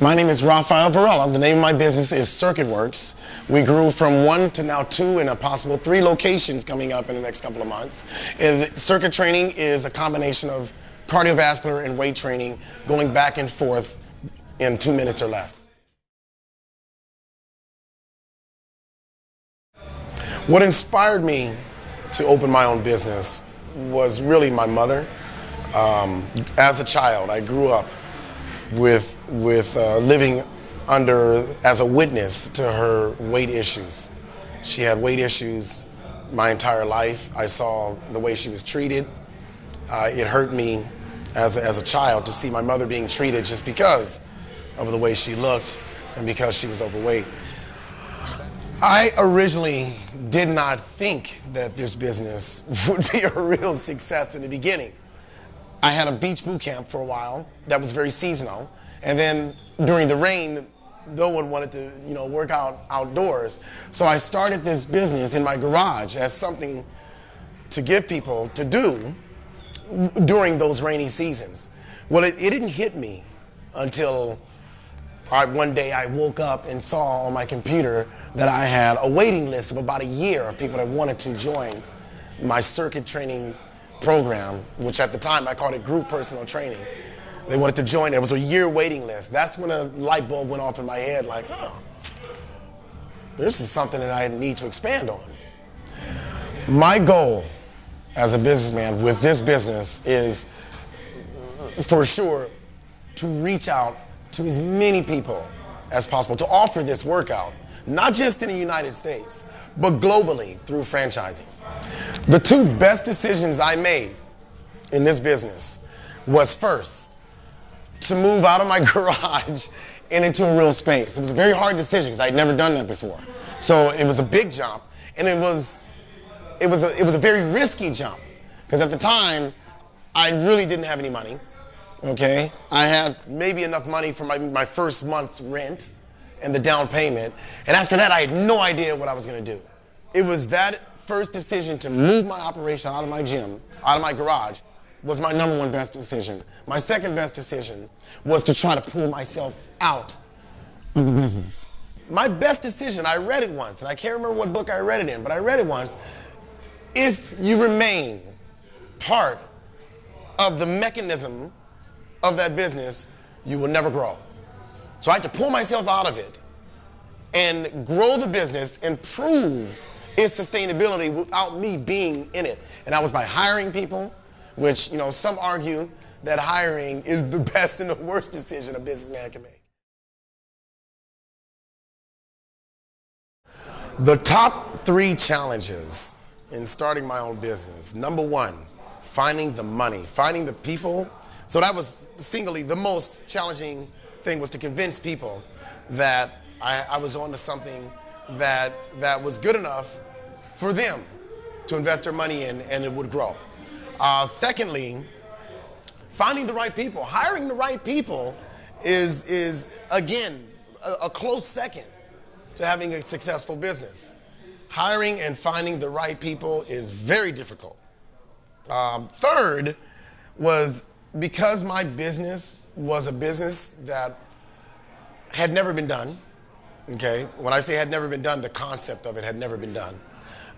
My name is Raphael Verela. The name of my business is Circuit Works. We grew from 1 to now 2 and a possible 3 locations coming up in the next couple of months. Circuit training is a combination of cardiovascular and weight training going back and forth in 2 minutes or less. What inspired me to open my own business was really my mother. As a child, I grew up with living as a witness to her weight issues. She had weight issues my entire life. I saw the way she was treated. It hurt me as a child to see my mother being treated just because of the way she looked and because she was overweight. I originally did not think that this business would be a real success in the beginning. I had a beach boot camp for a while that was very seasonal, and then during the rain, no one wanted to, work out outdoors. So I started this business in my garage as something to give people to do during those rainy seasons. Well, it didn't hit me until one day I woke up and saw on my computer that I had a waiting list of about a year of people that wanted to join my circuit training program, which at the time I called it group personal training. They wanted to join. There was a year waiting list. That's when a light bulb went off in my head, like, oh, this is something that I need to expand on. My goal as a businessman with this business is, for sure, to reach out to as many people as possible, to offer this workout, not just in the United States, but globally through franchising. The 2 best decisions I made in this business was, first, to move out of my garage and into a real space. It was a very hard decision because I'd never done that before. So it was a big jump, and it was a very risky jump because at the time I really didn't have any money. Okay, I had maybe enough money for my first month's rent and the down payment, and after that I had no idea what I was going to do. It was that first decision to move my operation out of my gym, out of my garage, was my number 1 best decision. My second best decision was to try to pull myself out of the business. My best decision, I read it once, and I can't remember what book I read it in, but I read it once. If you remain part of the mechanism of that business, you will never grow. So I had to pull myself out of it and grow the business and prove its sustainability without me being in it. And that was by hiring people, which, some argue that hiring is the best and the worst decision a businessman can make. The top 3 challenges in starting my own business. Number 1, finding the money, finding the people. So that was singly the most challenging thing, was to convince people that I was onto something that was good enough for them to invest their money in and it would grow. Secondly, finding the right people. Hiring the right people is again, a close second to having a successful business. Hiring and finding the right people is very difficult. Third was, because my business was a business that had never been done, okay? When I say had never been done, the concept of it had never been done.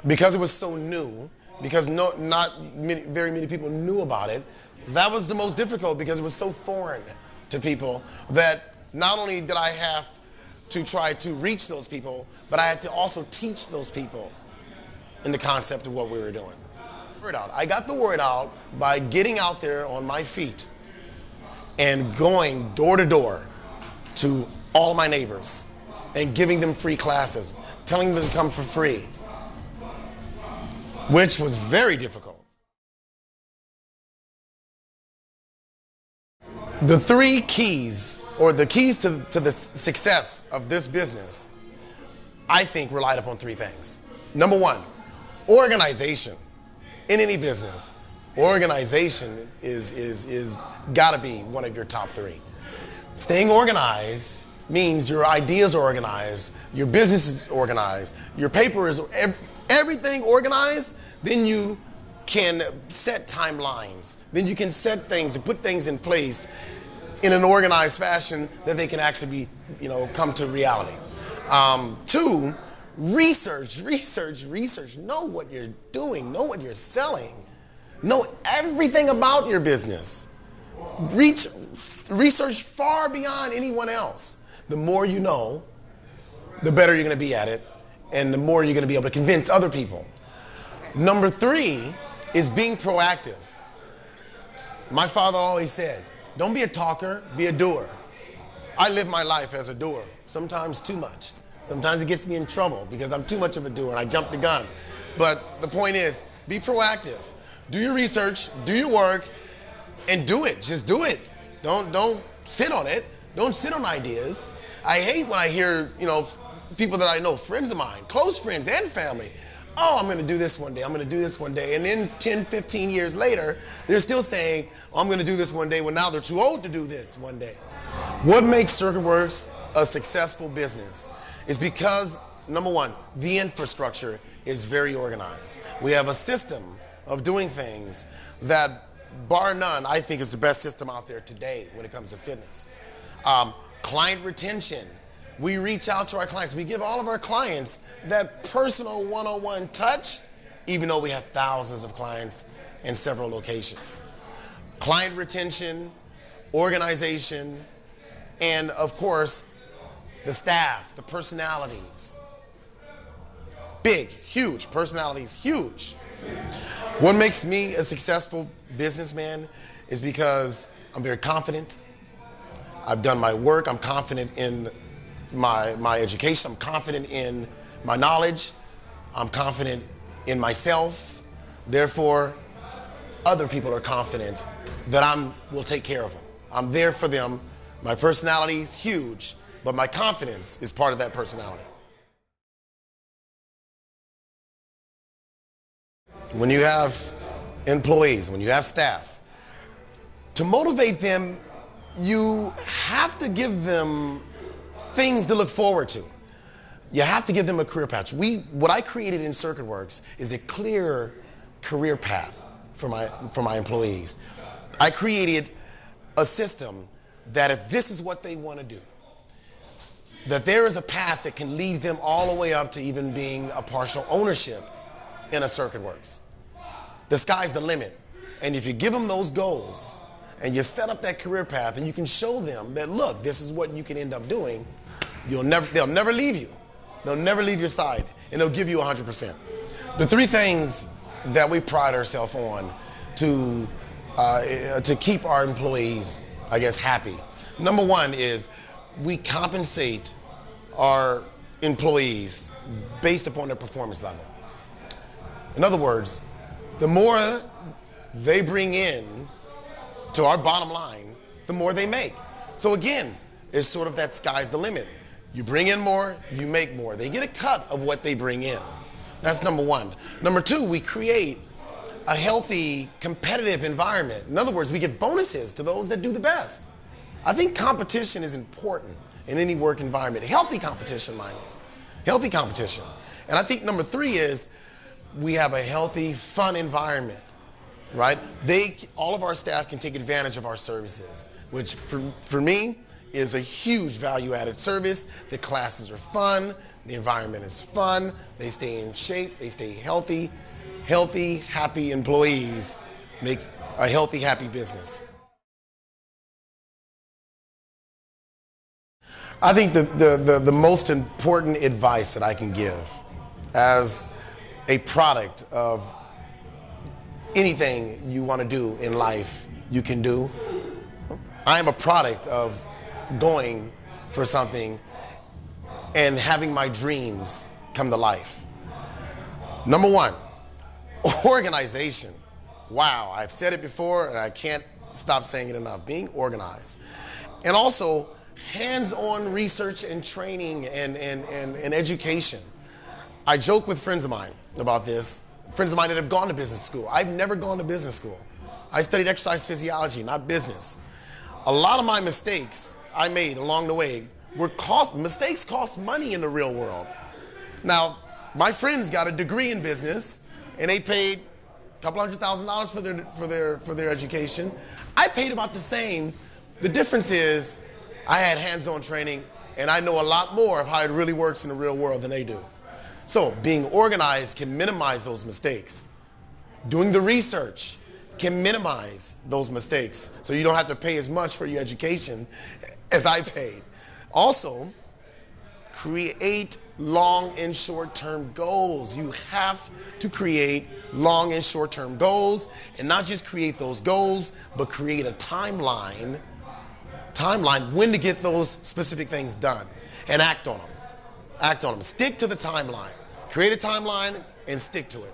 Because it was so new, because very many people knew about it, that was the most difficult because it was so foreign to people that not only did I have to try to reach those people, but I had to also teach those people in the concept of what we were doing. I got the word out by getting out there on my feet and going door to door to all my neighbors and giving them free classes, telling them to come for free, which was very difficult. The 3 keys, or the keys to the success of this business, I think relied upon 3 things. Number 1, organization. In any business, organization is gotta be one of your top 3. Staying organized means your ideas are organized, your business is organized, your paper is everything organized. Then you can set timelines. Then you can set things and put things in place in an organized fashion that they can actually be, come to reality. Two, research. Know what you're doing. Know what you're selling. Know everything about your business. Research far beyond anyone else. The more you know, the better you're going to be at it, and the more you're going to be able to convince other people. Number three is being proactive. My father always said, don't be a talker, be a doer. I live my life as a doer, sometimes too much. Sometimes it gets me in trouble because I'm too much of a doer and I jump the gun. But the point is, be proactive. Do your research, do your work, and do it. Just do it. Don't sit on it. Don't sit on ideas. I hate when I hear, people that I know, friends of mine, close friends and family, oh, I'm going to do this one day, I'm going to do this one day. And then 10, 15 years later, they're still saying, oh, I'm going to do this one day, when now they're too old to do this one day. What makes CircuitWorks a successful business is because, number one, the infrastructure is very organized. We have a system of doing things that, bar none, I think is the best system out there today when it comes to fitness. Client retention. We reach out to our clients. We give all of our clients that personal one-on-one touch, even though we have thousands of clients in several locations. Client retention, organization, and of course, the staff, the personalities. Big, huge, personalities, huge. What makes me a successful businessman is because I'm very confident. I've done my work. I'm confident in my education. I'm confident in my knowledge. I'm confident in myself. Therefore, other people are confident that I will take care of them. I'm there for them. My personality is huge, but my confidence is part of that personality. When you have employees, when you have staff, to motivate them, you have to give them things to look forward to. You have to give them a career path. What I created in CircuitWorks is a clear career path for my employees. I created a system that if this is what they want to do, that there is a path that can lead them all the way up to even being a partial ownership in a CircuitWorks. The sky's the limit. And if you give them those goals and you set up that career path and you can show them that, look, this is what you can end up doing, they'll never leave you. They'll never leave your side, and they'll give you 100%. The three things that we pride ourselves on to keep our employees, I guess, happy. Number one is we compensate our employees based upon their performance level. In other words, the more they bring in to our bottom line, the more they make. So again, it's sort of that sky's the limit. You bring in more, you make more. They get a cut of what they bring in. That's number one. Number two, we create a healthy, competitive environment. In other words, we give bonuses to those that do the best. I think competition is important in any work environment. Healthy competition, mind you. Healthy competition. And I think number three is we have a healthy, fun environment, right? All of our staff can take advantage of our services, which for me is a huge value-added service. The classes are fun, the environment is fun, they stay in shape, they stay healthy. Healthy, happy employees make a healthy, happy business. I think the most important advice that I can give as a product of anything you want to do in life, you can do. I am a product of going for something and having my dreams come to life. Number one, organization. Wow, I've said it before and I can't stop saying it enough. Being organized. And also hands-on research and training and education. I joke with friends of mine about this. Friends of mine that have gone to business school. I've never gone to business school. I studied exercise physiology, not business. A lot of my mistakes I made along the way mistakes cost money in the real world. Now, my friends got a degree in business and they paid a couple $100,000 for their education. I paid about the same The difference is I had hands-on training and I know a lot more of how it really works in the real world than they do. So being organized can minimize those mistakes. Doing the research can minimize those mistakes so you don't have to pay as much for your education as I paid. Also, create long and short-term goals. You have to create long and short-term goals, and not just create those goals, but create a timeline when to get those specific things done, and act on them. Act on them. Stick to the timeline. Create a timeline and stick to it.